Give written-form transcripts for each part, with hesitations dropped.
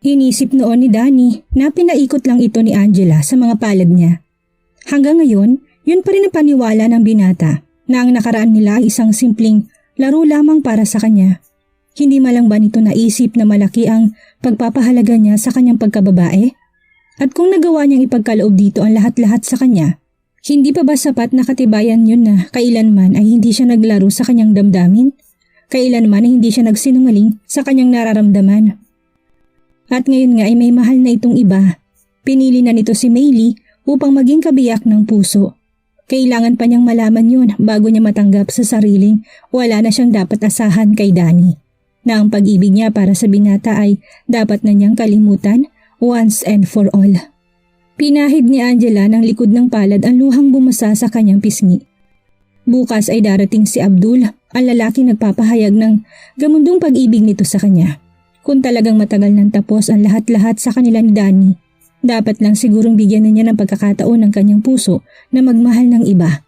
Inisip noon ni Danny na pinaikot lang ito ni Angela sa mga palad niya. Hanggang ngayon, yun pa rin ang paniwala ng binata na ang nakaraan nila ay isang simpleng laro lamang para sa kanya. Hindi malang ba nito naisip na malaki ang pagpapahalaga niya sa kanyang pagkababae? At kung nagawa niyang ipagkaloob dito ang lahat-lahat sa kanya, hindi pa ba sapat na katibayan yun na kailanman ay hindi siya naglaro sa kanyang damdamin? Kailanman ay hindi siya nagsinungaling sa kanyang nararamdaman? At ngayon nga ay may mahal na itong iba. Pinili na nito si Maylie upang maging kabiyak ng puso. Kailangan pa niyang malaman yun bago niya matanggap sa sariling wala na siyang dapat asahan kay Danny. Na ang pag-ibig niya para sa binata ay dapat na niyang kalimutan once and for all. Pinahid ni Angela ng likod ng palad ang luhang bumasa sa kanyang pisngi. Bukas ay darating si Abdul, ang lalaking nagpapahayag ng gamundong pag-ibig nito sa kanya. Kung talagang matagal nang tapos ang lahat-lahat sa kanila ni Danny, dapat lang sigurong bigyan na niya ng pagkakataon ng kanyang puso na magmahal ng iba.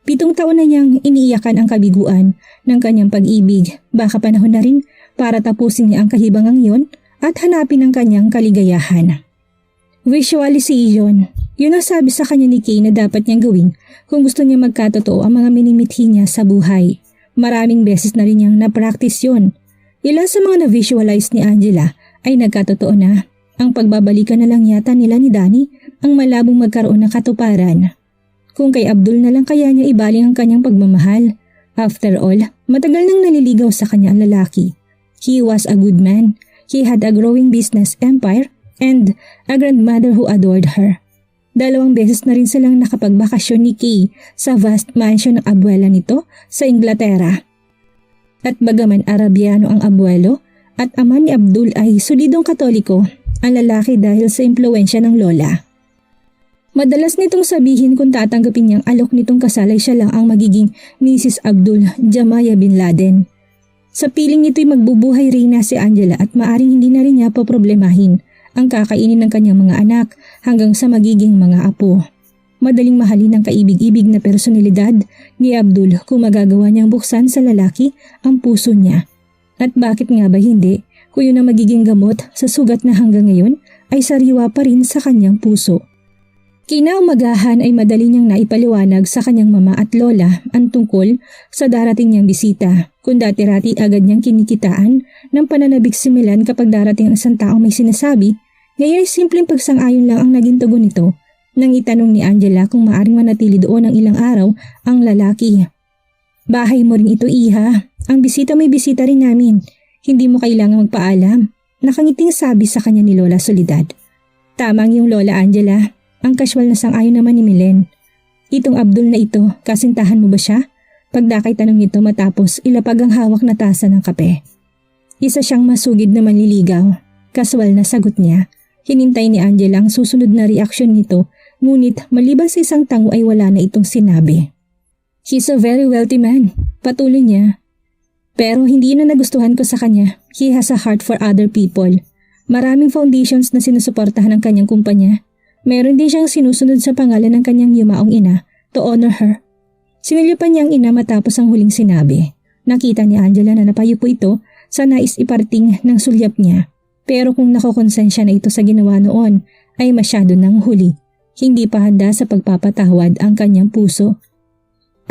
7 taon na niyang iniiyakan ang kabiguan ng kanyang pag-ibig, baka panahon na rin para tapusin niya ang kahibangang iyon at hanapin ang kanyang kaligayahan. Visualization, yun ang sabi sa kanya ni Kay na dapat niyang gawin kung gusto niya magkatotoo ang mga minimithi niya sa buhay. Maraming beses na rin niyang na-practice yun. Ilan sa mga na-visualize ni Angela ay nagkatotoo na. Ang pagbabalikan na lang yata nila ni Danny ang malabong magkaroon ng katuparan. Kung kay Abdul na lang kaya niya ibaling ang kanyang pagmamahal. After all, matagal nang naliligaw sa kanya ang lalaki. He was a good man. He had a growing business empire and a grandmother who adored her. 2 beses na rin silang nakapagbakasyon ni Kay sa vast mansion ng abuela nito sa Inglaterra. At bagaman Arabiano ang abuelo at ama ni Abdul ay solidong Katoliko, ang lalaki dahil sa impluwensya ng lola. Madalas nitong sabihin kung tatanggapin niyang alok nitong kasal ay siya lang ang magiging Mrs. Abdul Jamaya bin Laden. Sa piling nito'y magbubuhay reyna si Angela at maaring hindi na rin niya poproblemahin ang kakainin ng kanyang mga anak hanggang sa magiging mga apo. Madaling mahalin ng kaibig-ibig na personalidad ni Abdul kung magagawa niyang buksan sa lalaki ang puso niya. At bakit nga ba hindi kung yun ang magiging gamot sa sugat na hanggang ngayon ay sariwa pa rin sa kanyang puso. Kinaumagahan ay madali niyang naipaliwanag sa kanyang mama at lola ang tungkol sa darating niyang bisita. Kung dati-rati agad niyang kinikitaan ng pananabik si Milan kapag darating ang isang taong may sinasabi, ngayon ay simpleng pagsang-ayon lang ang naging tugon nito. Nang itanong ni Angela kung maaring manatili doon ng ilang araw ang lalaki. Bahay mo rin ito, iha. Ang bisita may bisita rin namin. Hindi mo kailangan magpaalam. Nakangiting sabi sa kanya ni Lola Soledad. Tamang yung Lola Angela. Ang casual na sang-ayon naman ni Milen. Itong Abdul na ito, kasintahan mo ba siya? Pagdakay tanong nito matapos ilapag ang hawak na tasa ng kape. Isa siyang masugid na manliligaw. Casual na sagot niya. Hinintay ni Angela ang susunod na reaksyon nito, ngunit maliban sa isang tango ay wala na itong sinabi. He's a very wealthy man, patuloy niya. Pero hindi na nagustuhan ko sa kanya. He has a heart for other people. Maraming foundations na sinusuportahan ng kanyang kumpanya. Meron din siyang sinusunod sa pangalan ng kanyang yumaong ina to honor her. Sinilyapan niya ang ina matapos ang huling sinabi. Nakita ni Angela na napayupo ito sa nais iparting ng sulyap niya. Pero kung nakokonsensya na ito sa ginawa noon, ay masyado nang huli. Hindi pa handa sa pagpapatawad ang kanyang puso.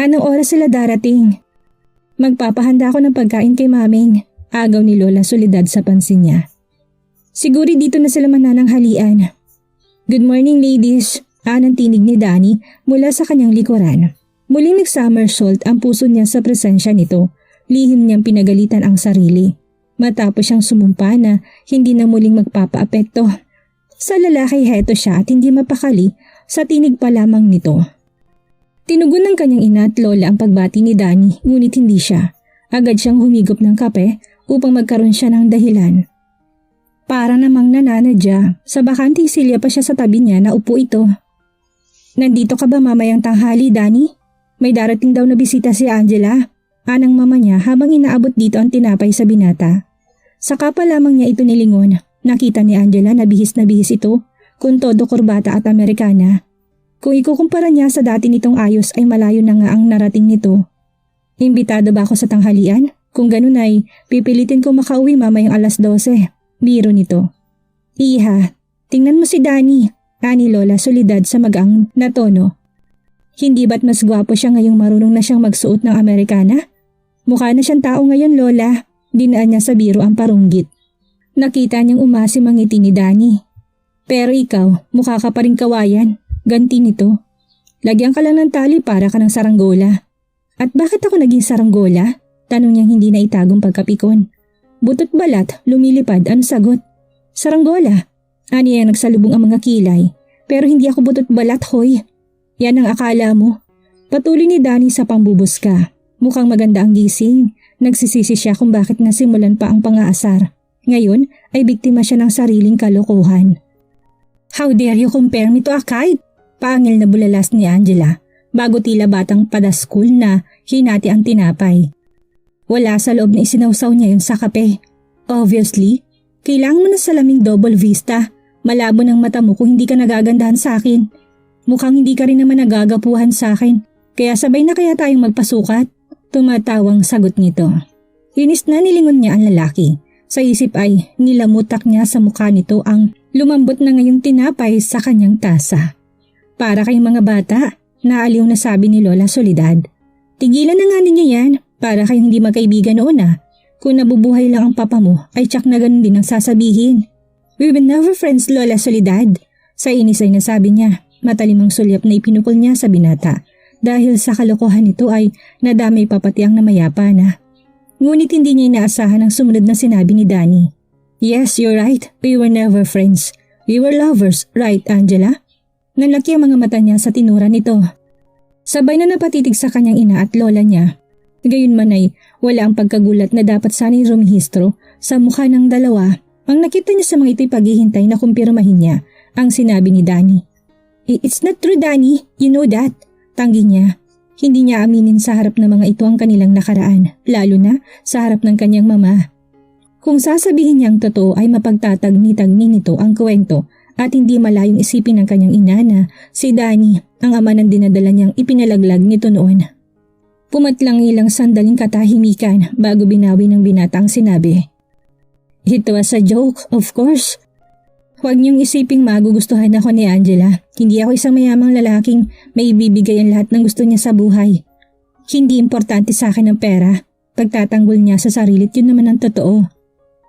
Anong oras sila darating? Magpapahanda ako ng pagkain kay maming, agaw ni Lola Soledad sa pansin niya. Siguro dito na sila manananghalian. Good morning ladies, anang tinig ni Danny mula sa kanyang likuran. Muling nag-somersault ang puso niya sa presensya nito. Lihim niyang pinagalitan ang sarili. Matapos siyang sumumpa na hindi na muling magpapaapekto. Sa lalaki heto siya at hindi mapakali sa tinig pa lamang nito. Tinugon ng kanyang ina at lola ang pagbati ni Danny ngunit hindi siya. Agad siyang humigop ng kape upang magkaroon siya ng dahilan. Para namang nananadya, sa bakanting silya pa siya sa tabi niya na upo ito. Nandito ka ba mamayang tanghali, Danny? May darating daw na bisita si Angela. Anang mama niya habang inaabot dito ang tinapay sa binata. Saka pa lamang niya ito nilingon. Nakita ni Angela na bihis ito, kung todo kurbata at Amerikana. Kung ikukumpara niya sa dati nitong ayos ay malayo na nga ang narating nito. Imbitado ba ako sa tanghalian? Kung ganun ay pipilitin ko makauwi mamayang 12:00. Biro nito. Iha, tingnan mo si Danny, ani Lola Soledad sa magaang na tono. Hindi ba't mas gwapo siya ngayong marunong na siyang magsuot ng Amerikana? Mukha na siyang tao ngayon, Lola. Dinaan niya sa biro ang parunggit. Nakita niyang umasim ang ngiti ni Danny. Pero ikaw, mukha ka pa rin kawayan. Ganti nito. Lagyan ka lang ng tali para ka ng saranggola. At bakit ako naging saranggola? Tanong niyang hindi na itagong pagkapikon. Butot balat, lumilipad, ano sagot? Saranggola. Ani ang nagsalubong ang mga kilay. Pero hindi ako butot balat, hoy. Yan ang akala mo. Patuloy ni Danny sa pambubuska. Mukhang maganda ang gising. Nagsisisi siya kung bakit nasimulan pa ang pangaasar. Ngayon ay biktima siya ng sariling kalokohan. How dare you compare me to a kite? Paangil na bulalas ni Angela bago tila batang padaskul na hinati ang tinapay. Wala sa loob na isinawsaw niya yun sa kape. Obviously, kailangan mo ng salaming double vista. Malabo ng mata mo kung hindi ka nagagandahan sa akin. Mukhang hindi ka rin naman nagagapuhan sa akin. Kaya sabay na kaya tayong magpasukat? Tumatawang sagot nito. Inis na nilingon niya ang lalaki. Sa isip ay nilamutak niya sa mukha nito ang lumambot na ngayong tinapay sa kanyang tasa. Para kayong mga bata, naaliw na sabi ni Lola Soledad. Tigilan na nga ninyo yan, para kayong hindi magkaibigan noon ah. Kung nabubuhay lang ang papa mo, ay tsak na ganun din ang sasabihin. We were never friends, Lola Soledad. Sa inis ay nasabi niya, matalimang sulyap na ipinukol niya sa binata. Dahil sa kalokohan nito ay nadamay pa pati ang namayapa na. Ngunit hindi niya inaasahan ang sumunod na sinabi ni Danny. Yes, you're right. We were never friends. We were lovers, right, Angela? Nanlaki ang mga mata niya sa tinura nito. Sabay na napatitig sa kanyang ina at lola niya. Gayunman ay wala ang pagkagulat na dapat sana'y rumihistro sa mukha ng dalawa. Ang nakita niya sa mga ito'y paghihintay na kumpirmahin niya ang sinabi ni Danny. It's not true, Danny. You know that. Tanggi niya. Hindi niya aminin sa harap ng mga ito ang kanilang nakaraan, lalo na sa harap ng kanyang mama. Kung sasabihin niyang totoo ay mapagtatagni-tagni nito ang kwento at hindi malayong isipin ng kanyang ina na si Danny ang ama ng dinadala niyang ipinalaglag nito noon. Pumatlang ilang sandaling katahimikan bago binawi ng binata ang sinabi. It was a joke, of course. Huwag niyong isiping magugustuhan ako ni Angela. Hindi ako isang mayamang lalaking may ibibigay ang lahat ng gusto niya sa buhay. Hindi importante sa akin ang pera. Pagtatanggol niya sa sarili, yun naman ang totoo.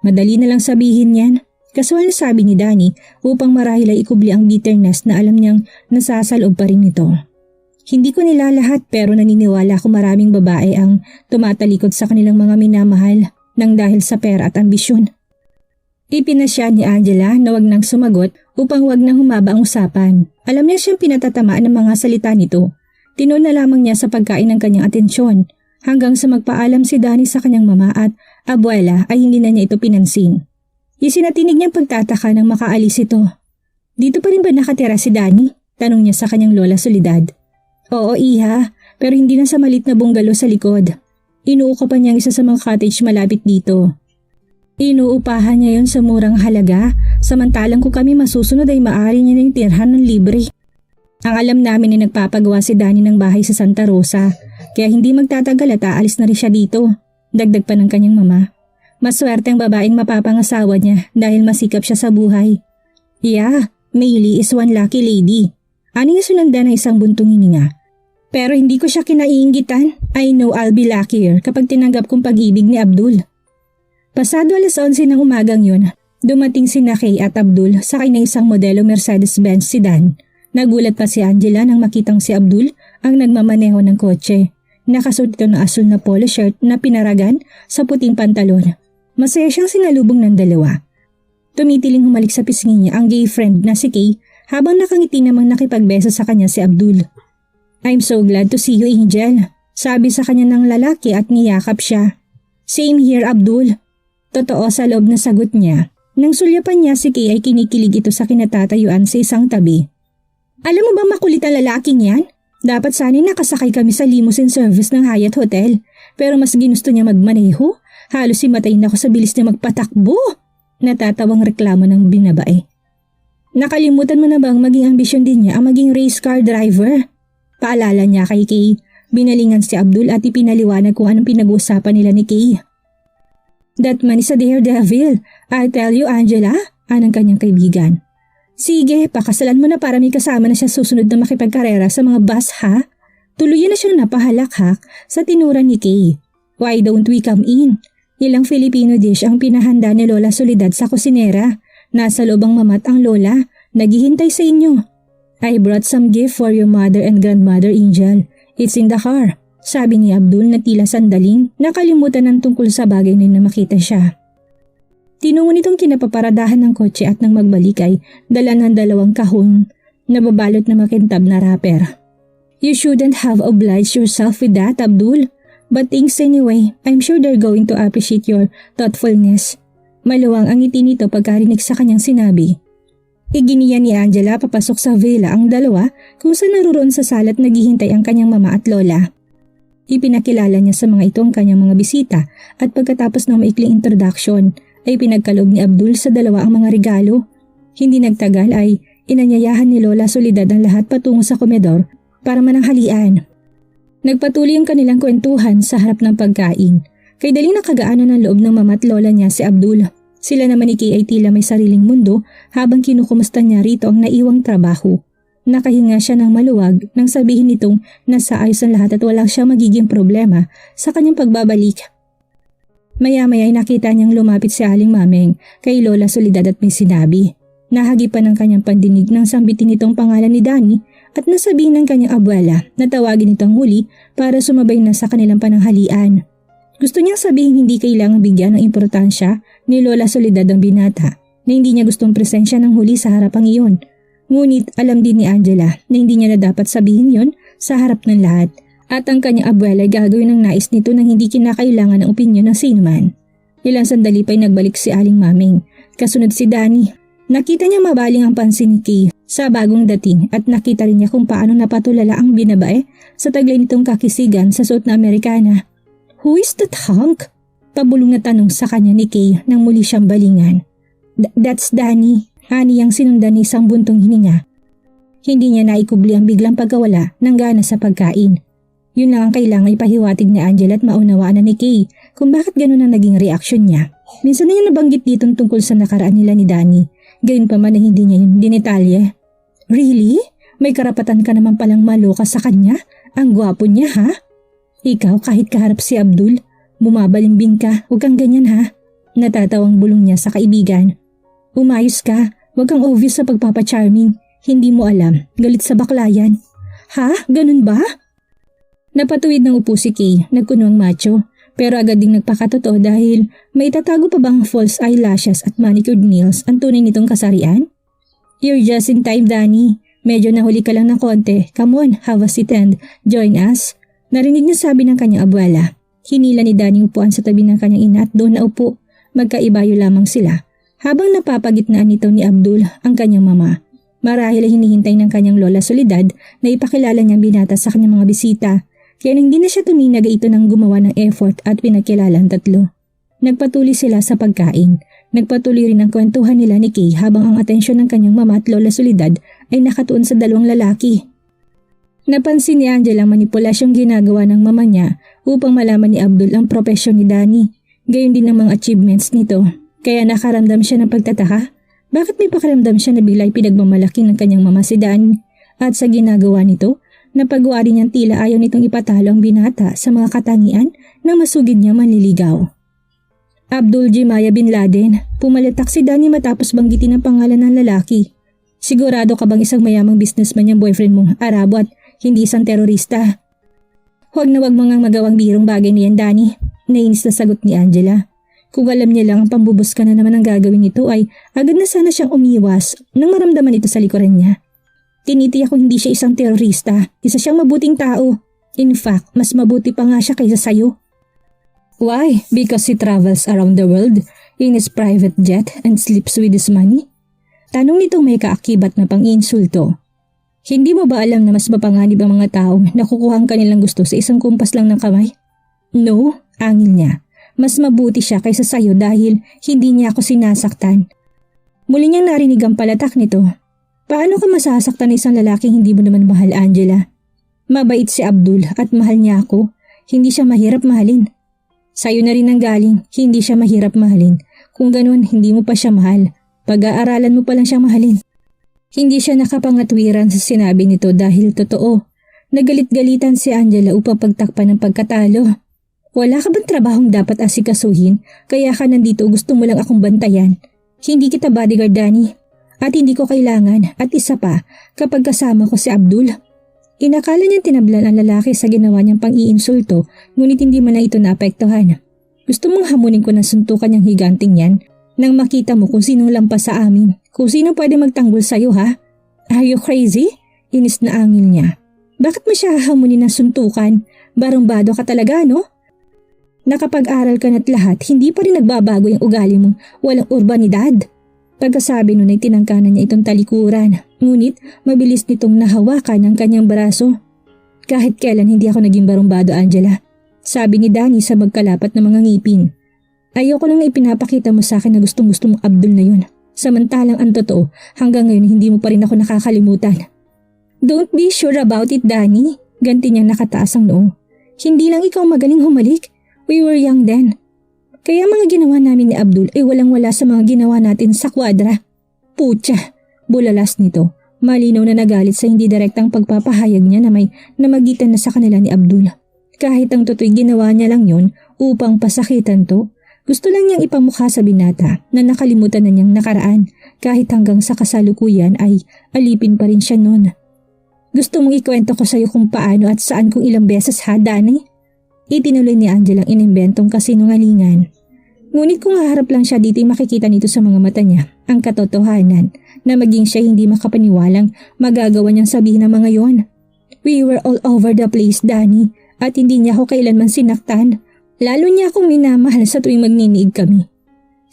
Madali na lang sabihin yan. Kasual na sabi ni Danny upang marahil ay ikubli ang bitterness na alam niyang nasasalob pa rin nito. Hindi ko nilalahat pero naniniwala ako maraming babae ang tumatalikod sa kanilang mga minamahal nang dahil sa pera at ambisyon. Ipinasya ni Angela na wag nang sumagot upang wag nang humaba ang usapan. Alam niya siyang pinatatamaan ng mga salita nito. Tinuon na lamang niya sa pagkain ng kanyang atensyon hanggang sa magpaalam si Danny sa kanyang mama at abuela ay hindi na niya ito pinansin. Isinatinig niyang pagtataka nang makaalis ito. Dito pa rin ba nakatira si Danny? Tanong niya sa kanyang Lola Soledad. Oo, iha, pero hindi na sa malit na bungalow sa likod. Inuukapan niya ang isa sa mga cottage malapit dito. Inuupahan niya yon sa murang halaga, samantalang kung kami masusunod ay maaari niya ng tirhan ng libre. Ang alam namin ay nagpapagawa si Danny ng bahay sa Santa Rosa, kaya hindi magtatagal at aalis na rin siya dito. Dagdag pa ng kanyang mama. Maswerte ang babaeng mapapangasawa niya dahil masikap siya sa buhay. Yeah, Maylie is one lucky lady. Ani nga sunanda ng isang buntong hininga. Pero hindi ko siya kinaiinggitan. I know I'll be luckier kapag tinanggap kong pag-ibig ni Abdul. Pasado 11:00 ng umagang yun, dumating si Kay at Abdul sakay ng isang modelo Mercedes-Benz sedan. Nagulat pa si Angela nang makitang si Abdul ang nagmamaneho ng kotse. Nakasuot ito ng asul na polo shirt na pinaragan sa puting pantalon. Masaya siyang sinalubong ng dalawa. Tumitiling humalik sa pisngi niya ang gay friend na si Kay habang nakangiti namang nakipagbeso sa kanya si Abdul. I'm so glad to see you, Angel. Sabi sa kanya ng lalaki at niyakap siya. Same here, Abdul. Totoo sa loob na sagot niya. Nang sulyapan niya si Kay ay kinikilig ito sa kinatatayuan sa isang tabi. Alam mo ba makulit ang lalaking yan? Dapat sana'y nakasakay kami sa limousine service ng Hyatt Hotel. Pero mas ginusto niya magmaneho. Halos himatayin ako sa bilis niya magpatakbo. Natatawang reklamo ng binabae. Nakalimutan mo na bang maging ambisyon din niya ang maging race car driver? Paalala niya kay Kay. Binalingan si Abdul at ipinaliwanag kung anong pinag-uusapan nila ni Kay. That man is a daredevil. I tell you, Angela, anang kanyang kaibigan. Sige, pakasalan mo na para may kasama na siya susunod na makipagkarera sa mga bus ha? Tuluyan na siyang napahalakhak sa tinuran ni Kay. Why don't we come in? Ilang Filipino dish ang pinahanda ni Lola Soledad sa kusinera. Nasa loob ang mama at ang lola. Naghihintay sa inyo. I brought some gift for your mother and grandmother, Angel. It's in the car. Sabi ni Abdul na tila sandaling nakalimutan ng tungkol sa bagay na makita siya. Tinungo nitong kinapaparadahan ng kotse at nang magbalik ay dala ng 2 kahon na babalot na makintab na wrapper. You shouldn't have obliged yourself with that, Abdul. But thanks anyway. I'm sure they're going to appreciate your thoughtfulness. Maluwang ang ngiti nito pagkarinig sa kanyang sinabi. Iginiya ni Angela papasok sa villa ang dalawa kung saan naroon sa salat naghihintay ang kanyang mama at lola. Ipinakilala niya sa mga ito ang kanyang mga bisita at pagkatapos ng maikling introduction ay pinagkaloob ni Abdul sa dalawa ang mga regalo. Hindi nagtagal ay inanyayahan ni Lola Soledad ang lahat patungo sa komedor para mananghalian. Nagpatuloy ang kanilang kwentuhan sa harap ng pagkain. Kay daling nakagaanan ng loob ng mama at lola niya si Abdul. Sila naman ni Kay ay tila may sariling mundo habang kinukumusta niya rito ang naiwang trabaho. Nakahinga siya ng maluwag nang sabihin nitong nasa ayos ang lahat at wala siya magiging problema sa kanyang pagbabalik. Maya-maya ay nakita niyang lumapit si Aling Mameng kay Lola Soledad at may sinabi. Nahagipan ng kanyang pandinig nang sambitin itong pangalan ni Danny at nasabihin ng kanyang abuela na tawagin itong muli para sumabay na sa kanilang pananghalian. Gusto niyang sabihin hindi kailangang bigyan ng importansya ni Lola Soledad ang binata na hindi niya gustong presensya ng huli sa harapang iyon. Ngunit alam din ni Angela na hindi niya na dapat sabihin yon sa harap ng lahat. At ang kanyang abuela ay gagawin ng nais nito nang hindi kinakailangan ng opinyon ng sinuman. Ilang sandali pa'y nagbalik si Aling Mameng. Kasunod si Danny. Nakita niya mabaling ang pansin ni Kay sa bagong dating at nakita rin niya kung paano napatulala ang binabae sa taglay nitong kakisigan sa suot na Amerikana. Who is that hunk? Pabulong na tanong sa kanya ni Kay nang muli siyang balingan. That's Danny. Ani ang sinundan ni isang buntong hininga. Hindi niya naikubli ang biglang pagkawala ng gana sa pagkain. Yun lang ang kailangan ipahiwatig ni Angela at maunawaan na ni Kay kung bakit ganun ang naging reaksyon niya. Minsan na niya nabanggit dito tungkol sa nakaraan nila ni Danny. Gayun pa man na hindi niya yun dinetalye. Really? May karapatan ka naman palang maloka sa kanya? Ang gwapo niya ha? Ikaw kahit kaharap si Abdul, bumabalimbing ka, huwag kang ganyan ha? Natatawang bulong niya sa kaibigan. Umayos ka, huwag kang obvious sa pagpapacharming. Hindi mo alam, galit sa baklayan. Ha? Ganun ba? Napatuwid ng upo si Kay, nagkunwang macho, pero agad ding nagpakatotoo dahil may tatago pa bang false eyelashes at manicured nails ang tunay nitong kasarian? You're just in time, Danny. Medyo nahuli ka lang ng konti. Come on, have a seat and join us. Narinig niya sabi ng kanyang abuela. Hinila ni Danny upuan sa tabi ng kanyang ina at doon na upo. Magkaibayo lamang sila. Habang napapagitnaan nito ni Abdul ang kanyang mama. Marahil ay hinihintay ng kanyang Lola Soledad na ipakilala niyang binata sa kanyang mga bisita. Kaya hindi na siya tuminag ito nang gumawa ng effort at pinakilala ang tatlo. Nagpatuloy sila sa pagkain. Nagpatuloy rin ang kwentuhan nila ni Kay habang ang atensyon ng kanyang mama at Lola Soledad ay nakatuon sa 2 lalaki. Napansin ni Angela ang manipulasyong ginagawa ng mama niya upang malaman ni Abdul ang propesyon ni Danny. Gayon din ang mga achievements nito. Kaya nakaramdam siya ng pagtataka. Bakit may pakiramdam siya na bigla ay pinagmamalaki ng kanyang mama si Danny? At sa ginagawa nito, napagwari niyang tila ayaw nitong ipatalo ang binata sa mga katangian na masugid niya manliligaw. Abdul Jimaya bin Laden, pumalitak si Danny matapos banggitin ang pangalan ng lalaki. Sigurado ka bang isang mayamang businessman yung boyfriend mong Arabo at hindi isang terorista? Huwag na huwag mga magawang birong bagay niyan, Danny. Nainis na sagot ni Angela. Kung alam niya lang ang pambubus ka na naman ang gagawin nito ay agad na sana siyang umiwas nang maramdaman ito sa likuran niya. Tinitiyak ko hindi siya isang terorista. Isa siyang mabuting tao. In fact, mas mabuti pa nga siya kaysa sayo. Why? Because he travels around the world in his private jet and sleeps with his money? Tanong nitong may kaakibat na pang-insulto. Hindi mo ba alam na mas mapanganib ang mga taong nakukuha ang kanilang gusto sa isang kumpas lang ng kamay? No, angil niya. Mas mabuti siya kaysa sayo dahil hindi niya ako sinasaktan. Muli niyang narinig ang palatak nito. Paano ka masasaktan ng isang lalaking hindi mo naman mahal, Angela? Mabait si Abdul at mahal niya ako. Hindi siya mahirap mahalin. Sa'yo na rin ang galing, hindi siya mahirap mahalin. Kung ganun, hindi mo pa siya mahal. Pag-aaralan mo pa lang siyang mahalin. Hindi siya nakapangatwiran sa sinabi nito dahil totoo. Nagalit-galitan si Angela upang pagtakpan ng pagkatalo. Wala ka bang trabahong dapat asikasuhin kaya ka nandito gusto mo lang akong bantayan? Hindi kita bodyguard, Danny. At hindi ko kailangan at isa pa kapag kasama ko si Abdul. Inakala niyang tinablan ang lalaki sa ginawa niyang pang-iinsulto ngunit hindi man na ito naapektuhan. Gusto mong hamunin ko ng suntukan niyang higanting yan nang makita mo kung sinong lampas sa amin. Kung sino pwede magtanggol sa'yo ha? Are you crazy? Inis na angin niya. Bakit mo siya hahamunin ng suntukan? Barumbado ka talaga, no? Nakapag-aral ka na't lahat, hindi pa rin nagbabago yung ugali mong walang urbanidad. Pagkasabi nun ay tinangkanan niya itong talikuran, ngunit mabilis nitong nahawakan ang kanyang braso. Kahit kailan hindi ako naging barumbado, Angela. Sabi ni Danny sa magkalapat na mga ngipin. Ayoko lang na ipinapakita mo sa akin na gustong-gusto mong Abdul na yun. Samantalang ang totoo, hanggang ngayon hindi mo pa rin ako nakakalimutan. Don't be sure about it, Danny. Ganti niyang nakataas ang noo. Hindi lang ikaw magaling humalik. We were young then. Kaya mga ginawa namin ni Abdul ay walang-wala sa mga ginawa natin sa kwadra. Putya, bulalas nito. Malinaw na nagalit sa hindi direktang pagpapahayag niya na may namagitan na sa kanila ni Abdul. Kahit ang toto'y ginawa niya lang yon upang pasakitan to, gusto lang niyang ipamukha sa binata na nakalimutan na niyang nakaraan kahit hanggang sa kasalukuyan ay alipin pa rin siya noon. Gusto mong ikwento ko sa iyo kung paano at saan kung ilang beses ha, Danny? Itinuloy ni Angela ang inimbentong kasinungalingan. Ngunit kung haharap lang siya dito ay makikita nito sa mga mata niya ang katotohanan na maging siya hindi makapaniwalang magagawa niyang sabihin ng mga yon. We were all over the place, Danny, at hindi niya ako kailanman sinaktan. Lalo niya akong minamahal sa tuwing magninig kami.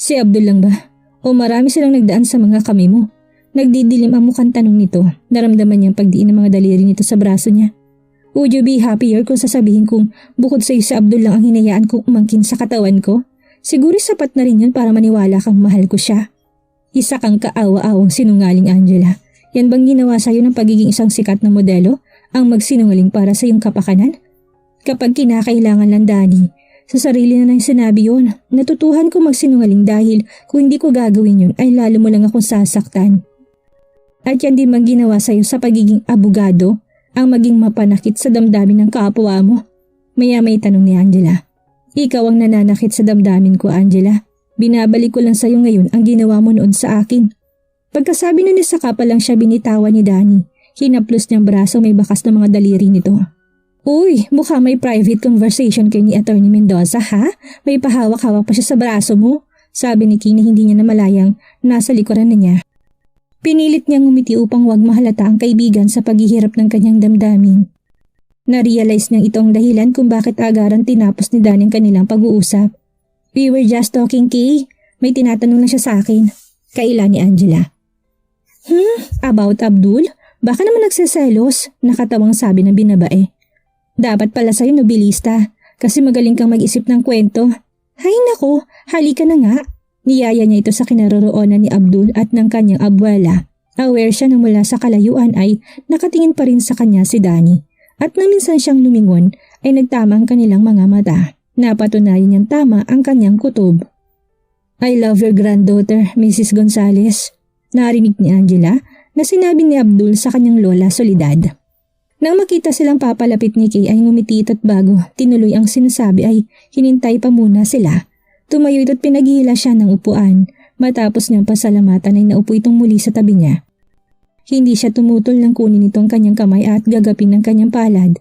Si Abdul lang ba? O marami silang nagdaan sa mga kami mo? Nagdidilim ang mukhang tanong nito. Naramdaman niyang pagdiin ng mga daliri nito sa braso niya. Would you be happier kung sasabihin kong bukod sa iyo si Abdul lang ang hinayaan kong umangkin sa katawan ko? Siguro sapat na rin yun para maniwala kang mahal ko siya. Isa kang kaawa-awang sinungaling, Angela. Yan bang ginawa sa iyo ng pagiging isang sikat na modelo? Ang magsinungaling para sa iyong kapakanan? Kapag kinakailangan lang, Danny, sa sarili na lang sinabi yun. Natutuhan ko magsinungaling dahil kung hindi ko gagawin yun ay lalo mo lang akong sasaktan. At yan din bang ginawa sa iyo sa pagiging abogado? Ang maging mapanakit sa damdamin ng kapwa mo? Maya-may tanong ni Angela. Ikaw ang nananakit sa damdamin ko, Angela. Binabalik ko lang sa iyo ngayon ang ginawa mo noon sa akin. Pagkasabi nun isa ka pa lang siya binitawan ni Danny. Hinaplos niyang braso may bakas na mga daliri nito. Uy, mukha may private conversation kayo ni Atty. Mendoza ha? May pahawak-hawak pa siya sa braso mo. Sabi ni Kay na hindi niya namalayang nasa likuran na niya. Pinilit niyang ngumiti upang wag mahalata ang kaibigan sa paghihirap ng kanyang damdamin. Na-realize niyang ito ang dahilan kung bakit agaran tinapos ni Danny ang kanilang pag-uusap. We were just talking, Kay. May tinatanong lang siya sa akin. Kaila ni Angela. About Abdul? Baka naman nagseselos, nakatawang sabi ng binabae. Dapat pala sa'yo nobilista, kasi magaling kang mag-isip ng kwento. Hay nako, halika na nga. Niyaya niya ito sa kinaroroonan ni Abdul at ng kanyang abuela. Aware siya na mula sa kalayuan ay nakatingin pa rin sa kanya si Danny. At nang minsan siyang lumingon ay nagtama ang kanilang mga mata. Napatunayan niyang tama ang kanyang kutob. I love your granddaughter, Mrs. Gonzales. Narinig ni Angela na sinabi ni Abdul sa kanyang lola Soledad. Nang makita silang papalapit ni Kay ay ngumiti at bago tinuloy ang sinasabi ay hinintay pa muna sila. Tumayo ito't pinaghihila siya ng upuan. Matapos niyang pasalamatan ay naupo itong muli sa tabi niya. Hindi siya tumutol ng kunin itong kanyang kamay at gagapin ng kanyang palad.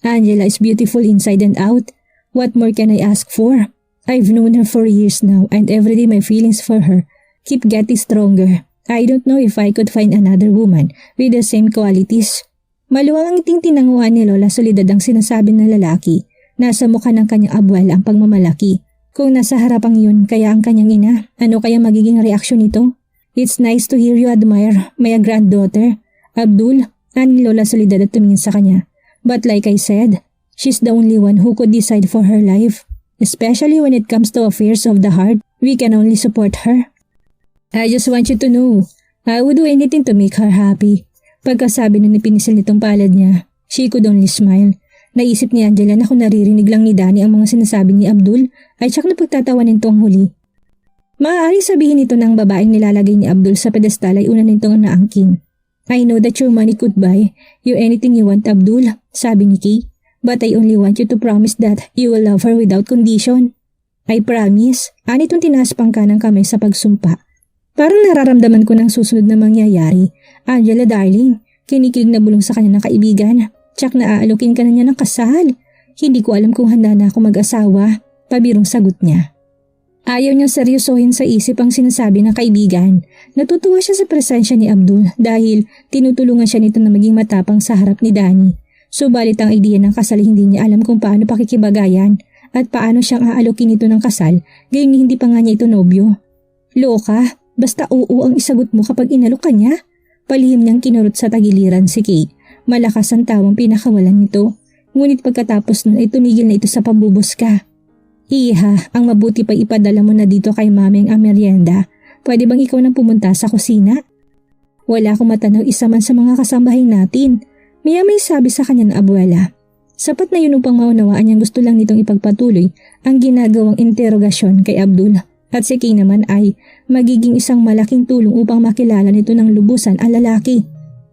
Angela is beautiful inside and out. What more can I ask for? I've known her for years now and every day my feelings for her keep getting stronger. I don't know if I could find another woman with the same qualities. Maluwang ang iting tinanguan ni Lola Soledad ang sinasabi ng lalaki. Nasa mukha ng kanyang abuela ang pagmamalaki. Kung nasa harapang yun kaya ang kanyang ina, ano kaya magiging reaksyon nito? It's nice to hear you admire my granddaughter, Abdul, ani Lola Soledad at tumingin sa kanya. But like I said, she's the only one who could decide for her life. Especially when it comes to affairs of the heart, we can only support her. I just want you to know, I would do anything to make her happy. Pagkasabi na pinisil nitong palad niya, she could only smile. Naisip ni Angela na kung naririnig lang ni Danny ang mga sinasabi ni Abdul, ay tsak na pagtatawanin to ang huli. Maaaring sabihin ito ng babaeng nilalagay ni Abdul sa pedestal ay una nitong naangkin. I know that your money could buy you anything you want, Abdul, sabi ni Kay. But I only want you to promise that you will love her without condition. I promise. Anitong tinaas pang kanang kamay sa pagsumpa. Parang nararamdaman ko ng susunod na mangyayari. Angela darling, kinikilig na bulong sa kanya ng kaibigan. Tsak na aalokin ka na niya ng kasal. Hindi ko alam kung handa na ako mag-asawa. Pabirong sagot niya. Ayaw niyang seryosohin sa isip ang sinasabi ng kaibigan. Natutuwa siya sa presensya ni Abdul dahil tinutulungan siya nito na maging matapang sa harap ni Danny. Subalit ang idea ng kasal hindi niya alam kung paano pakikibagayan at paano siyang aalokin ito ng kasal gayong hindi pa nga niya ito nobyo. Loka, basta oo ang isagot mo kapag inalok ka niya. Palihim niyang kinurot sa tagiliran si Kate. Malakas ang tawang pinakawalan nito. Ngunit pagkatapos nun ay tumigil na ito sa pambubuska. Iha, ang mabuti pa ipadala mo na dito kay maming ang merienda. Pwede bang ikaw nang pumunta sa kusina? Wala akong matanaw isa man sa mga kasambahay natin. May sabi sa kanya ng abuela. Sapat na yun upang maunawaan niyang gusto lang nitong ipagpatuloy ang ginagawang interogasyon kay Abdul. At si Kay naman ay magiging isang malaking tulong upang makilala nito ng lubusan ang lalaki.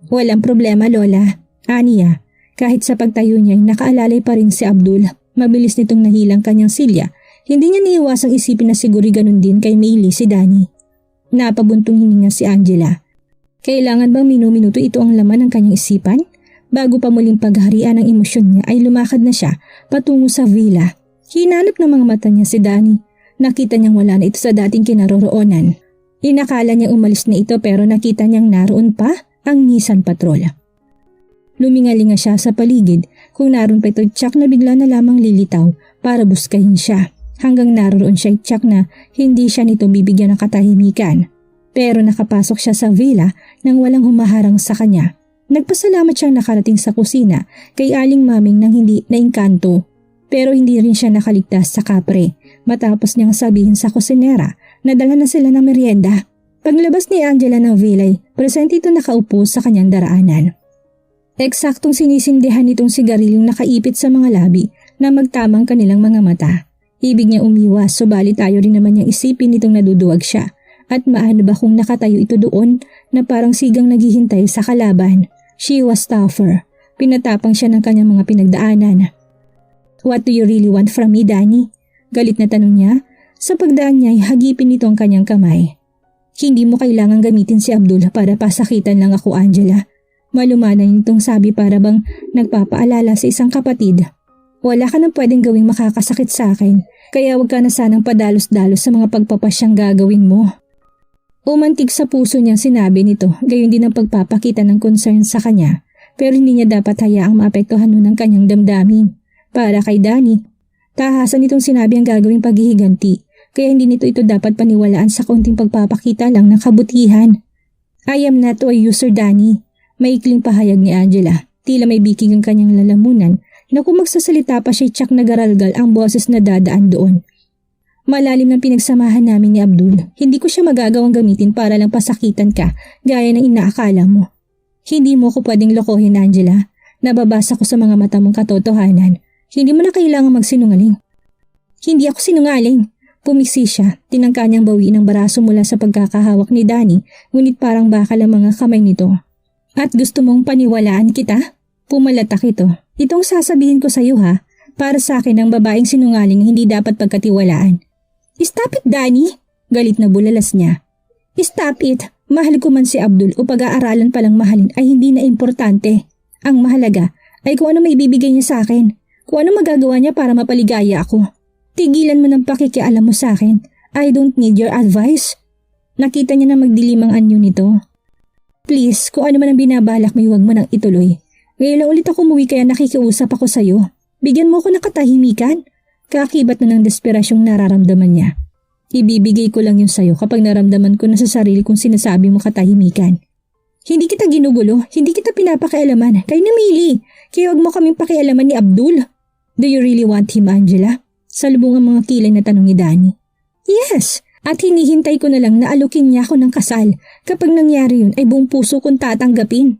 Walang problema, Lola. Aniya, kahit sa pagtayo niya ay nakaalalay pa rin si Abdul. Mabilis nitong nahilang kanyang silya. Hindi niya niiwasang isipin na siguro ganun din kay Maylie si Danny. Napabuntong hininga si Angela. Kailangan bang minuminuto ito ang laman ng kanyang isipan? Bago pa muling pagharian ng emosyon niya ay lumakad na siya patungo sa villa. Hinanap ng mga mata niya si Danny. Nakita niyang wala na ito sa dating kinaroroonan. Inakala niya umalis na ito pero nakita niyang naroon pa ang Nissan Patrol. Lumingalinga siya sa paligid. Kung naroon pa ito, tsak na bigla na lamang lilitaw para buskahin siya. Hanggang naroon siya, tsak na hindi siya nito bibigyan ng katahimikan. Pero nakapasok siya sa villa nang walang humaharang sa kanya. Nagpasalamat siyang nakarating sa kusina kay Aling Maming nang hindi naingkanto. Pero hindi rin siya nakaligtas sa kapre matapos niyang sabihin sa kusinera na dala na sila ng merienda. Paglabas ni Angela ng villa, presente ito nakaupo sa kanyang daraanan. Eksaktong sinisindihan nitong sigarilyong nakaipit sa mga labi na magtamang kanilang mga mata. Ibig niya umiwas subalit tayo rin naman niyang isipin nitong naduduwag siya. At maano ba kung nakatayo ito doon na parang sigang naghihintay sa kalaban. She was tougher. Pinatapang siya ng kanyang mga pinagdaanan. What do you really want from me, Danny? Galit na tanong niya. Sa pagdaan niya ay hagipin nito ang kanyang kamay. Hindi mo kailangang gamitin si Abdul para pasakitan lang ako, Angela. Malumanay nitong sabi para bang nagpapaalala sa isang kapatid. Wala ka nang pwedeng gawing makakasakit sa akin, kaya wag ka na sanang padalos-dalos sa mga pagpapasyang gagawin mo. Umantig sa puso niyang sinabi nito, gayon din ang pagpapakita ng concern sa kanya, pero hindi niya dapat hayaang maapektuhan nun ang kanyang damdamin. Para kay Danny, tahasan nitong sinabi ang gagawing paghihiganti, kaya hindi nito ito dapat paniwalaan sa konting pagpapakita lang ng kabutihan. I am not a user, Danny. Maikling pahayag ni Angela, tila may biking ang kanyang lalamunan na kung magsasalita pa siya tsak na garalgal ang boses na dadaan doon. Malalim ng pinagsamahan namin ni Abdul, hindi ko siya magagawang gamitin para lang pasakitan ka gaya ng inaakala mo. Hindi mo ko pwedeng lokohin, Angela. Nababasa ko sa mga mata mong katotohanan. Hindi mo na kailangang magsinungaling. Hindi ako sinungaling. Pumiksi siya, tinangka niyang bawiin ang baraso mula sa pagkakahawak ni Danny, ngunit parang bakal ang mga kamay nito. At gusto mong paniwalaan kita? Pumalatak ito. Itong sasabihin ko sa iyo ha, para sa akin ang babaeng sinungaling hindi dapat pagkatiwalaan. Stop it, Danny! Galit na bulalas niya. Stop it! Mahal ko man si Abdul o pag-aaralan palang mahalin ay hindi na importante. Ang mahalaga ay kung ano may ibibigay niya sa akin. Kung ano magagawa niya para mapaligaya ako. Tigilan mo ng pakikialam mo sa akin. I don't need your advice. Nakita niya na magdilim ang anyo nito. Please, kung ano man ang binabalak mo, huwag mo nang ituloy. Ngayon lang ulit ako umuwi kaya nakikiusap ako sa'yo. Bigyan mo ako ng katahimikan. Kakibat na ng desperasyong nararamdaman niya. Ibibigay ko lang yun sa'yo kapag naramdaman ko na sa sarili kong sinasabi mo katahimikan. Hindi kita ginugulo, hindi kita pinapakialaman. Kay Namili, kaya huwag mo kaming pakialaman ni Abdul. Do you really want him, Angela? Salubong ang mga kilay na tanong ni Danny. Yes, at hinihintay ko na lang na alukin niya ako ng kasal. Kapag nangyari yun ay buong puso kong tatanggapin.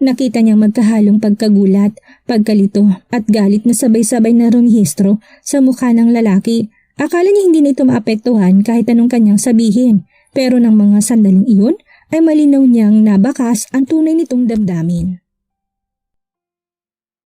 Nakita niyang magkahalong pagkagulat, pagkalito at galit na sabay-sabay na rumihistro sa mukha ng lalaki Akala niya hindi na ito maapektuhan kahit anong kanyang sabihin, pero ng mga sandaling iyon ay malinaw niyang nabakas ang tunay nitong damdamin.